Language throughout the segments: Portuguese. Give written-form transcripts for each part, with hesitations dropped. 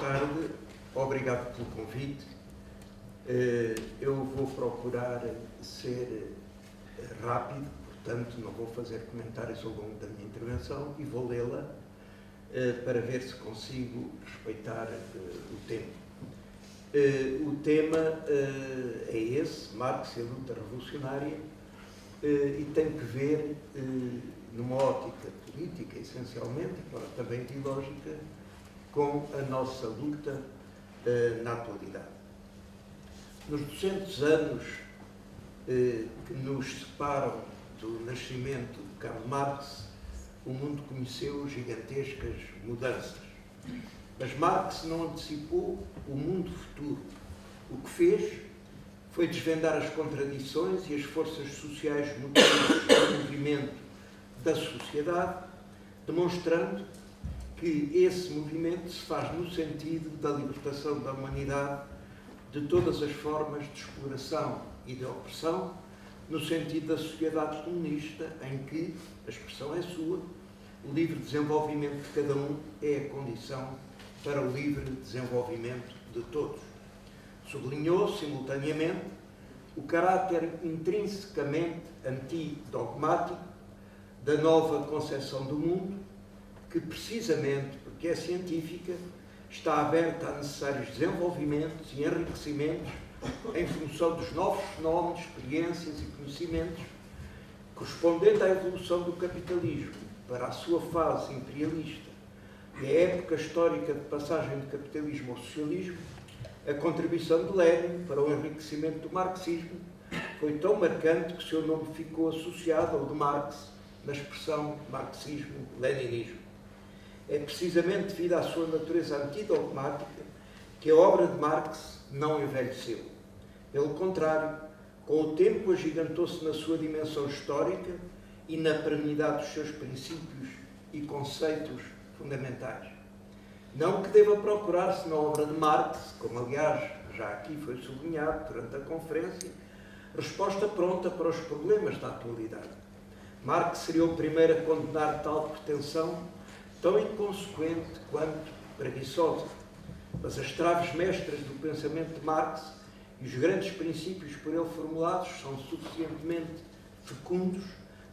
tarde, obrigado pelo convite. Eu vou procurar ser rápido, portanto não vou fazer comentários ao longo da minha intervenção e vou lê-la para ver se consigo respeitar o tempo. O tema é esse, Marx e a luta revolucionária, e tem que ver, numa ótica política essencialmente, embora também ideológica, com a nossa luta na atualidade. Nos 200 anos que nos separam do nascimento de Karl Marx, o mundo conheceu gigantescas mudanças. Mas Marx não antecipou o mundo futuro. O que fez foi desvendar as contradições e as forças sociais motivas do movimento da sociedade, demonstrando que esse movimento se faz no sentido da libertação da humanidade de todas as formas de exploração e de opressão, no sentido da sociedade comunista, em que, a expressão é sua, o livre desenvolvimento de cada um é a condição para o livre desenvolvimento de todos. Sublinhou, simultaneamente, o caráter intrinsecamente antidogmático da nova concepção do mundo, que, precisamente porque é científica, está aberta a necessários desenvolvimentos e enriquecimentos em função dos novos fenómenos, experiências e conhecimentos, correspondendo à evolução do capitalismo para a sua fase imperialista e a época histórica de passagem do capitalismo ao socialismo. A contribuição de Lenin para o enriquecimento do marxismo foi tão marcante que o seu nome ficou associado ao de Marx na expressão marxismo-leninismo. É precisamente devido à sua natureza antidogmática que a obra de Marx não envelheceu. Pelo contrário, com o tempo agigantou-se na sua dimensão histórica e na perenidade dos seus princípios e conceitos fundamentais. Não que deva procurar-se na obra de Marx, como aliás já aqui foi sublinhado durante a conferência, resposta pronta para os problemas da atualidade. Marx seria o primeiro a condenar tal pretensão, tão inconsequente quanto preguiçosa. Mas as traves mestras do pensamento de Marx e os grandes princípios por ele formulados são suficientemente fecundos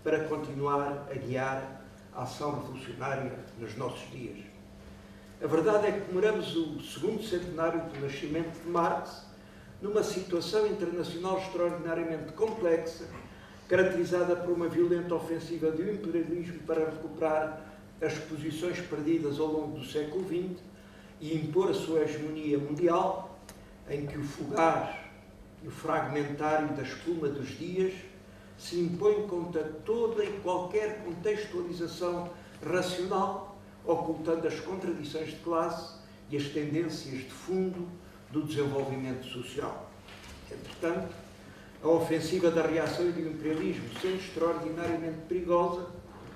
para continuar a guiar a ação revolucionária nos nossos dias. A verdade é que comemoramos o segundo centenário do nascimento de Marx numa situação internacional extraordinariamente complexa, caracterizada por uma violenta ofensiva do imperialismo para recuperar as posições perdidas ao longo do século XX e impor a sua hegemonia mundial, em que o fugaz e o fragmentário da espuma dos dias se impõe contra toda e qualquer contextualização racional, ocultando as contradições de classe e as tendências de fundo do desenvolvimento social. Entretanto, a ofensiva da reação e do imperialismo, sendo extraordinariamente perigosa,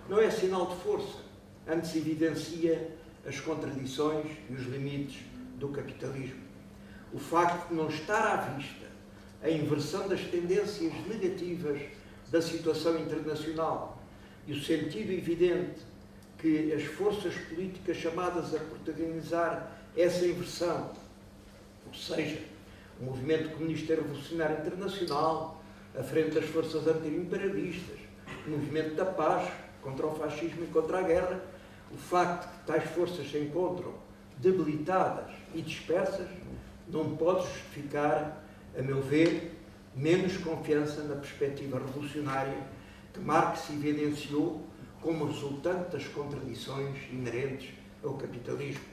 não é sinal de força, antes evidencia as contradições e os limites do capitalismo. O facto de não estar à vista a inversão das tendências negativas da situação internacional e o sentido evidente que as forças políticas chamadas a protagonizar essa inversão, ou seja, o movimento comunista revolucionário internacional, a frente das forças anti-imperialistas, o movimento da paz contra o fascismo e contra a guerra, o facto de que tais forças se encontram debilitadas e dispersas não pode justificar, a meu ver, menos confiança na perspectiva revolucionária que Marx evidenciou como resultante das contradições inerentes ao capitalismo.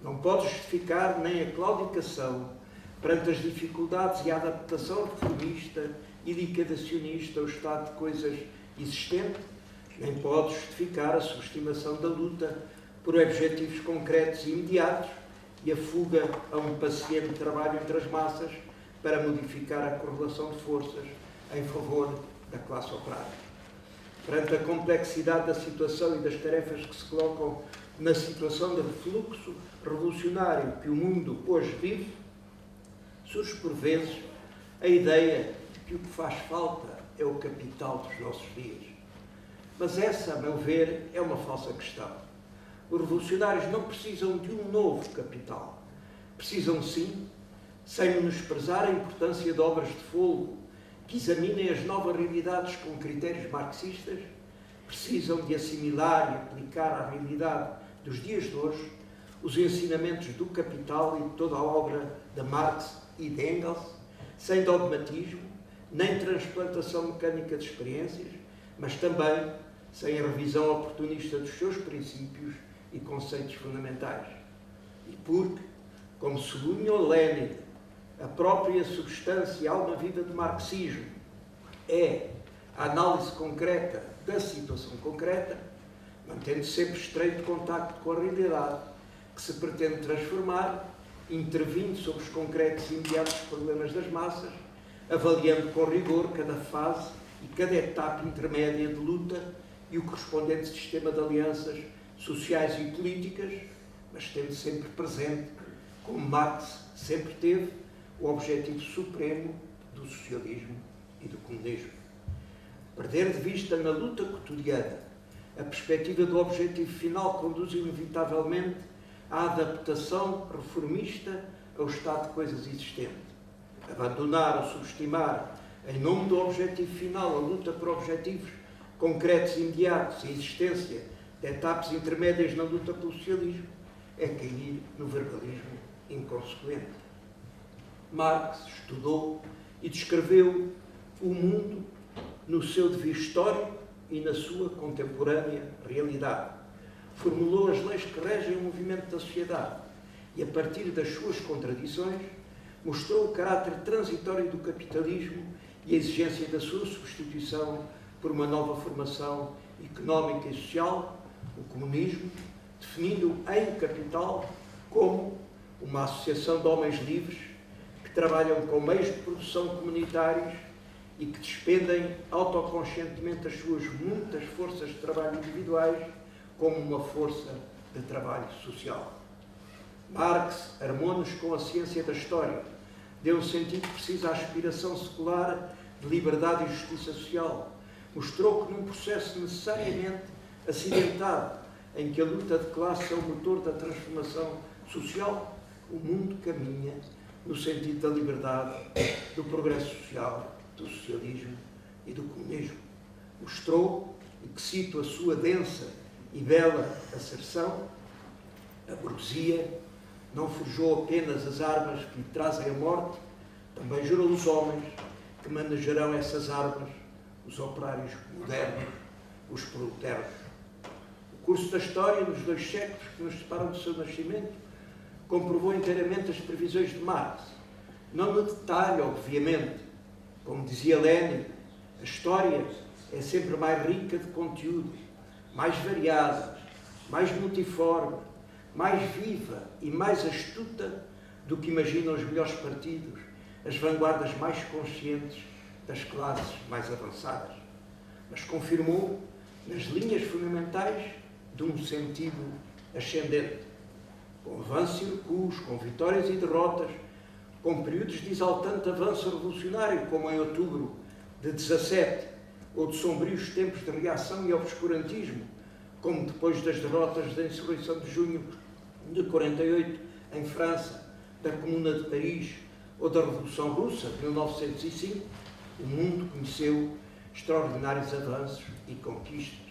Não pode justificar nem a claudicação perante as dificuldades e a adaptação reformista e decadacionista ao estado de coisas existente, nem pode justificar a subestimação da luta por objetivos concretos e imediatos e a fuga a um paciente trabalho entre as massas para modificar a correlação de forças em favor da classe operária. Perante a complexidade da situação e das tarefas que se colocam na situação de refluxo revolucionário que o mundo hoje vive, surge por vezes a ideia de que o que faz falta é o capital dos nossos dias. Mas essa, a meu ver, é uma falsa questão. Os revolucionários não precisam de um novo capital, Precisam, sim, sem menosprezar a importância de obras de fôlego que examinem as novas realidades com critérios marxistas, precisam de assimilar e aplicar à realidade dos dias de hoje os ensinamentos do Capital e de toda a obra de Marx e de Engels, sem dogmatismo, nem transplantação mecânica de experiências, mas também sem a revisão oportunista dos seus princípios e conceitos fundamentais. E porque, como sublinhou Lenin, a própria substância e alma viva do marxismo é a análise concreta da situação concreta, mantendo sempre estreito contacto com a realidade que se pretende transformar, intervindo sobre os concretos e imediatos problemas das massas, avaliando com rigor cada fase e cada etapa intermédia de luta e o correspondente sistema de alianças sociais e políticas, mas tendo sempre presente, como Marx sempre teve, o objetivo supremo do socialismo e do comunismo. Perder de vista na luta cotidiana a perspectiva do objetivo final conduz inevitavelmente à adaptação reformista ao estado de coisas existente. Abandonar ou subestimar, em nome do objetivo final, a luta por objetivos concretos e imediatos e a existência de etapas intermédias na luta pelo socialismo é cair no verbalismo inconsequente. Marx estudou e descreveu o mundo no seu devido histórico e na sua contemporânea realidade. Formulou as leis que regem o movimento da sociedade e, a partir das suas contradições, mostrou o caráter transitório do capitalismo e a exigência da sua substituição por uma nova formação económica e social, o comunismo, definindo em Capital como uma associação de homens livres que trabalham com meios de produção comunitários e que despendem autoconscientemente as suas muitas forças de trabalho individuais como uma força de trabalho social. Marx armou-nos com a ciência da história, deu um sentido preciso à aspiração secular de liberdade e justiça social, mostrou que num processo necessariamente acidentado, em que a luta de classe é o motor da transformação social, o mundo caminha no sentido da liberdade, do progresso social, do socialismo e do comunismo. Mostrou, e que cito a sua densa e bela asserção, a burguesia não forjou apenas as armas que lhe trazem a morte, também jurou os homens que manejarão essas armas, os operários modernos, os proletérios. O curso da história, nos 2 séculos que nos separam do seu nascimento, comprovou inteiramente as previsões de Marx. Não no detalhe, obviamente. Como dizia Lenin, a história é sempre mais rica de conteúdos, mais variada, mais multiforme, mais viva e mais astuta do que imaginam os melhores partidos, as vanguardas mais conscientes das classes mais avançadas. Mas confirmou, nas linhas fundamentais, de um sentido ascendente, com avanços e recuos, com vitórias e derrotas, com períodos de exaltante avanço revolucionário, como em outubro de 17, ou de sombrios tempos de reação e obscurantismo, como depois das derrotas da insurreição de junho de 48 em França, da Comuna de Paris ou da Revolução Russa de 1905, o mundo conheceu extraordinários avanços e conquistas.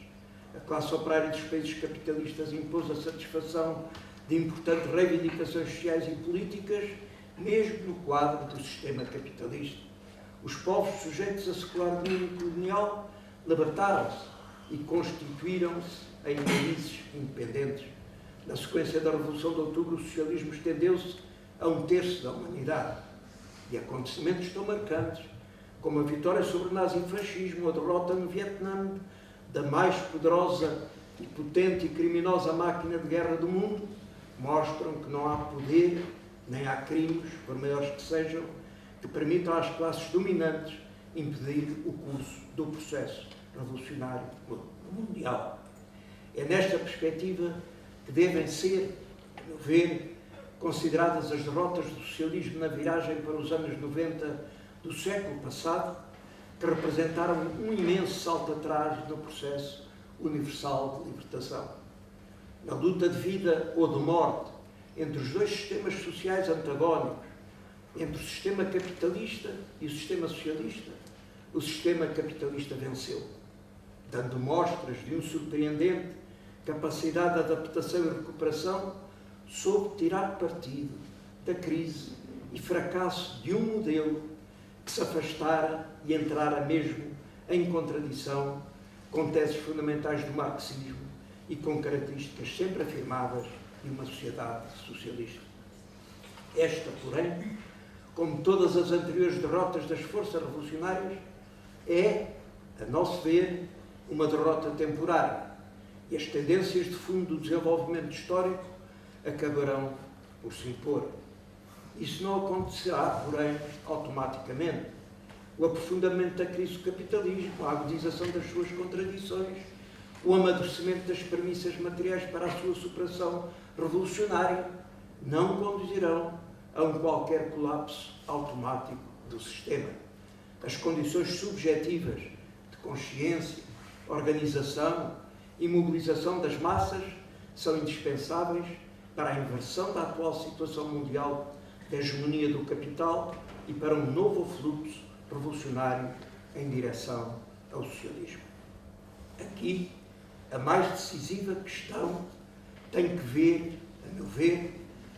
A classe operária dos países capitalistas impôs a satisfação de importantes reivindicações sociais e políticas, mesmo no quadro do sistema capitalista. Os povos sujeitos a secular domínio colonial libertaram-se e constituíram-se em países independentes. Na sequência da Revolução de Outubro, o socialismo estendeu-se a 1/3 da humanidade. E acontecimentos tão marcantes como a vitória sobre o nazifascismo ou a derrota no Vietnã da mais poderosa e potente e criminosa máquina de guerra do mundo mostram que não há poder, nem há crimes, por maiores que sejam, que permitam às classes dominantes impedir o curso do processo revolucionário mundial. É nesta perspectiva que devem ser, a meu ver, consideradas as derrotas do socialismo na viragem para os anos 90 do século passado, que representaram um imenso salto atrás no processo universal de libertação. Na luta de vida ou de morte entre os dois sistemas sociais antagónicos, entre o sistema capitalista e o sistema socialista, o sistema capitalista venceu, dando mostras de uma surpreendente capacidade de adaptação e recuperação, soube tirar partido da crise e fracasso de um modelo que se afastara e entrara mesmo em contradição com teses fundamentais do marxismo e com características sempre afirmadas de uma sociedade socialista. Esta, porém, como todas as anteriores derrotas das forças revolucionárias, é, a nosso ver, uma derrota temporária, e as tendências de fundo do desenvolvimento histórico acabarão por se impor. Isso não acontecerá, porém, automaticamente. O aprofundamento da crise do capitalismo, a agudização das suas contradições, o amadurecimento das premissas materiais para a sua superação revolucionária não conduzirão a um qualquer colapso automático do sistema. As condições subjetivas de consciência, organização e mobilização das massas são indispensáveis para a inversão da atual situação mundial da hegemonia do capital e para um novo fluxo revolucionário em direção ao socialismo. Aqui, a mais decisiva questão tem que ver, a meu ver,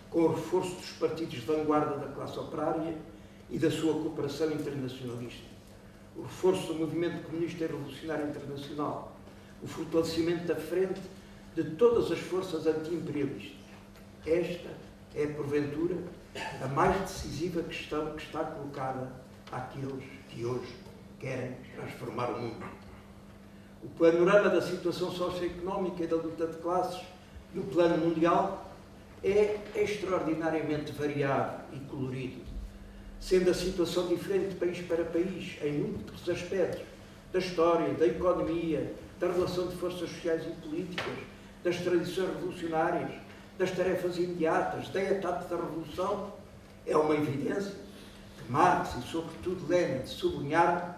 com o reforço dos partidos de vanguarda da classe operária e da sua cooperação internacionalista, o reforço do movimento comunista e revolucionário internacional, o fortalecimento da frente de todas as forças anti-imperialistas. Esta é, porventura, a mais decisiva questão que está colocada àqueles que hoje querem transformar o mundo. O panorama da situação socioeconómica e da luta de classes no plano mundial é extraordinariamente variado e colorido, sendo a situação diferente de país para país em múltiplos aspectos da história, da economia, da relação de forças sociais e políticas, das tradições revolucionárias, das tarefas imediatas, da etapa da revolução. É uma evidência que Marx e, sobretudo, Lenin sublinharam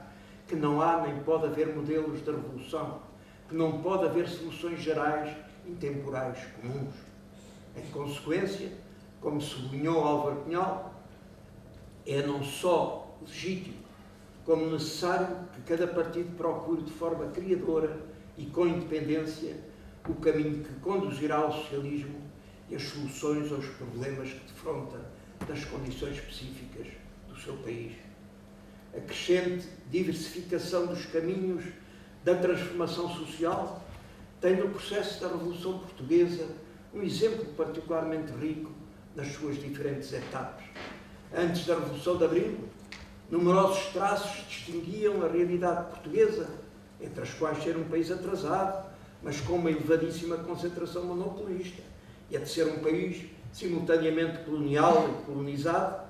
que não há nem pode haver modelos de revolução, que não pode haver soluções gerais e temporais comuns. Em consequência, como sublinhou Álvaro Cunhal, é não só legítimo, como necessário que cada partido procure de forma criadora e com independência o caminho que conduzirá ao socialismo e as soluções aos problemas que defronta das condições específicas do seu país. A crescente diversificação dos caminhos da transformação social tem no processo da Revolução Portuguesa um exemplo particularmente rico nas suas diferentes etapas. Antes da Revolução de Abril, numerosos traços distinguiam a realidade portuguesa, entre as quais ser um país atrasado, mas com uma elevadíssima concentração monopolista, e a de ser um país simultaneamente colonial e colonizado,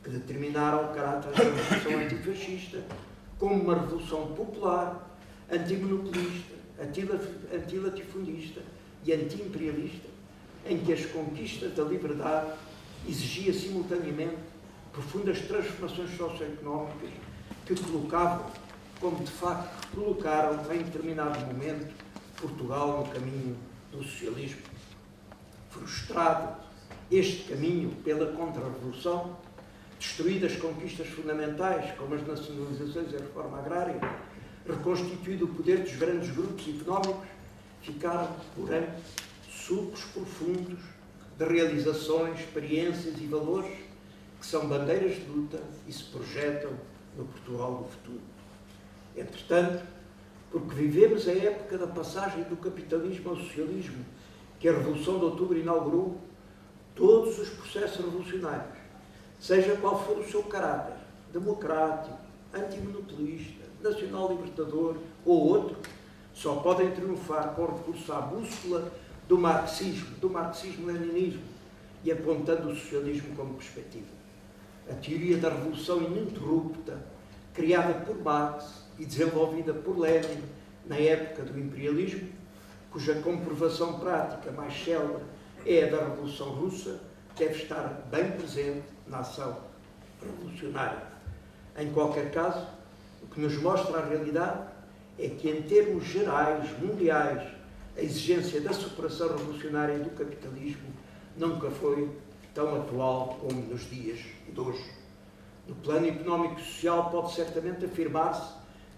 que determinaram o caráter da revolução antifascista como uma revolução popular, antimonopolista, antilatifundista e anti-imperialista, em que as conquistas da liberdade exigiam simultaneamente profundas transformações socioeconómicas que colocavam, como de facto colocaram em determinado momento, Portugal no caminho do socialismo. Frustrado este caminho pela contra-revolução, destruídas conquistas fundamentais, como as nacionalizações e a reforma agrária, reconstituído o poder dos grandes grupos económicos, ficaram, porém, sulcos profundos de realizações, experiências e valores que são bandeiras de luta e se projetam no Portugal do futuro. Entretanto, porque vivemos a época da passagem do capitalismo ao socialismo, que a Revolução de Outubro inaugurou, todos os processos revolucionários, seja qual for o seu caráter, democrático, antimonopolista, nacional-libertador ou outro, só podem triunfar com recurso à bússola do marxismo-leninismo e apontando o socialismo como perspectiva. A teoria da revolução ininterrupta, criada por Marx e desenvolvida por Lenin na época do imperialismo, cuja comprovação prática mais célebre é a da Revolução Russa, deve estar bem presente na ação revolucionária. Em qualquer caso, o que nos mostra a realidade é que, em termos gerais, mundiais, a exigência da superação revolucionária do capitalismo nunca foi tão atual como nos dias de hoje. No plano económico e social, pode certamente afirmar-se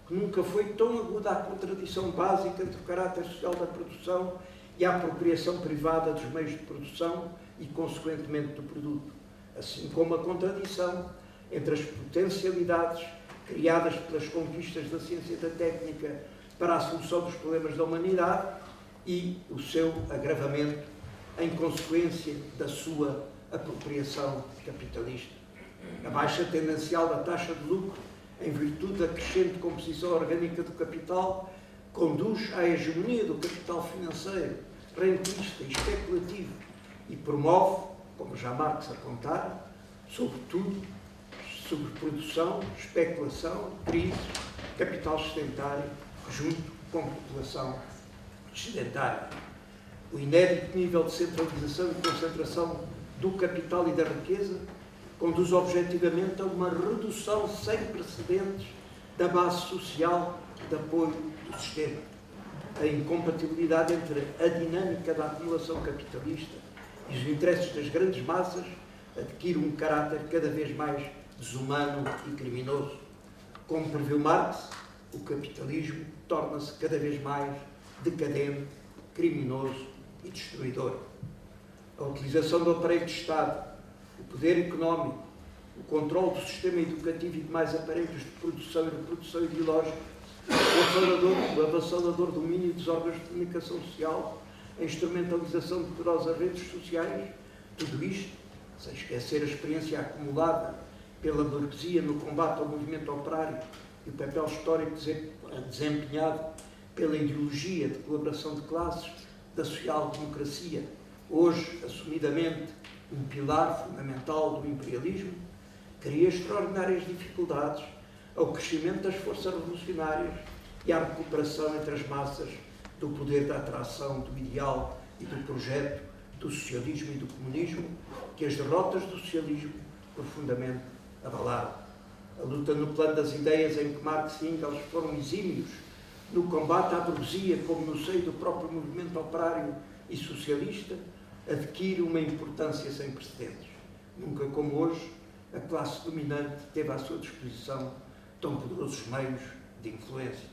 que nunca foi tão aguda a contradição básica entre o caráter social da produção e a apropriação privada dos meios de produção e, consequentemente, do produto, assim como a contradição entre as potencialidades criadas pelas conquistas da ciência e da técnica para a solução dos problemas da humanidade e o seu agravamento em consequência da sua apropriação capitalista. A baixa tendencial da taxa de lucro, em virtude da crescente composição orgânica do capital, conduz à hegemonia do capital financeiro, rentista e especulativo e promove, como já Marx apontara, sobretudo, sobreprodução, especulação, crise, capital sedentário, junto com a população sedentária. O inédito nível de centralização e concentração do capital e da riqueza conduz objetivamente a uma redução sem precedentes da base social de apoio do sistema. A incompatibilidade entre a dinâmica da acumulação capitalista e os interesses das grandes massas adquire um caráter cada vez mais desumano e criminoso. Como previu Marx, o capitalismo torna-se cada vez mais decadente, criminoso e destruidor. A utilização do aparelho de Estado, o poder económico, o controle do sistema educativo e demais aparelhos de produção e reprodução ideológica, o avassalador domínio dos órgãos de comunicação social, a instrumentalização de poderosas redes sociais, tudo isto, sem esquecer a experiência acumulada pela burguesia no combate ao movimento operário e o papel histórico desempenhado pela ideologia de colaboração de classes da social-democracia, hoje assumidamente um pilar fundamental do imperialismo, cria extraordinárias dificuldades ao crescimento das forças revolucionárias e à recuperação entre as massas do poder da atração do ideal e do projeto do socialismo e do comunismo, que as derrotas do socialismo profundamente abalaram. A luta no plano das ideias, em que Marx e Engels foram exímios no combate à burguesia, como no seio do próprio movimento operário e socialista, adquire uma importância sem precedentes. Nunca como hoje, a classe dominante teve à sua disposição tão poderosos meios de influência.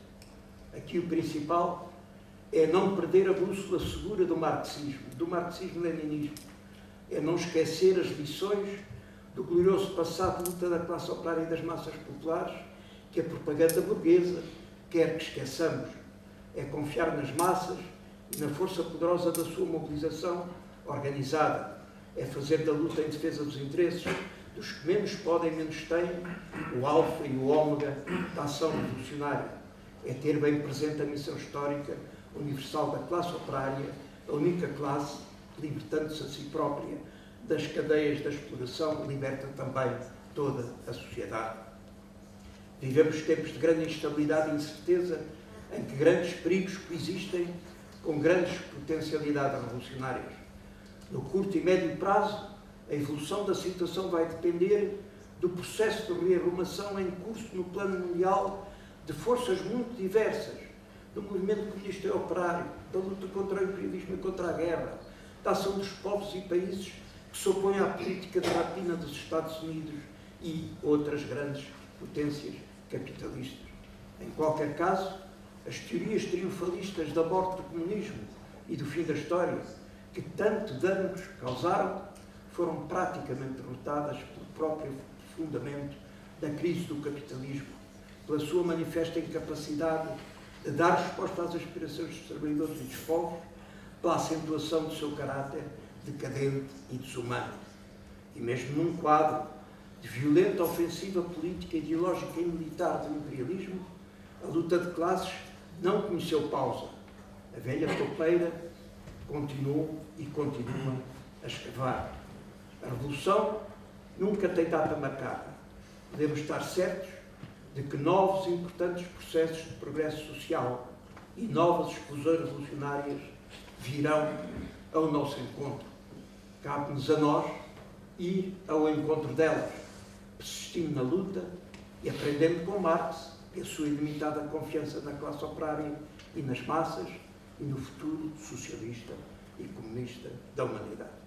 Aqui o principal é não perder a bússola segura do marxismo-leninismo, é não esquecer as lições do glorioso passado de luta da classe operária e das massas populares, que a propaganda burguesa quer que esqueçamos. É confiar nas massas e na força poderosa da sua mobilização organizada. É fazer da luta em defesa dos interesses dos que menos podem, menos têm, o alfa e o ômega da ação revolucionária. É ter bem presente a missão histórica universal da classe operária, a única classe que, libertando-se a si própria das cadeias da exploração, liberta também toda a sociedade. Vivemos tempos de grande instabilidade e incerteza, em que grandes perigos coexistem com grandes potencialidades revolucionárias. No curto e médio prazo, a evolução da situação vai depender do processo de rearrumação em curso no plano mundial de forças muito diversas, do movimento comunista e operário, da luta contra o imperialismo e contra a guerra, da ação dos povos e países que se opõem à política de rapina dos Estados Unidos e outras grandes potências capitalistas. Em qualquer caso, as teorias triunfalistas da morte do comunismo e do fim da história, que tanto danos causaram, foram praticamente derrotadas pelo próprio fundamento da crise do capitalismo, pela sua manifesta incapacidade de dar resposta às aspirações dos trabalhadores e dos povos, pela acentuação do seu caráter decadente e desumano. E mesmo num quadro de violenta ofensiva política, ideológica e militar do imperialismo, a luta de classes não conheceu pausa. A velha topeira continuou e continua a escavar. A revolução nunca tem data marcada. Podemos estar certos de que novos e importantes processos de progresso social e novas explosões revolucionárias virão ao nosso encontro. Cabe-nos a nós ir ao encontro delas, persistindo na luta e aprendendo com Marx e a sua ilimitada confiança na classe operária e nas massas e no futuro socialista e comunista da humanidade.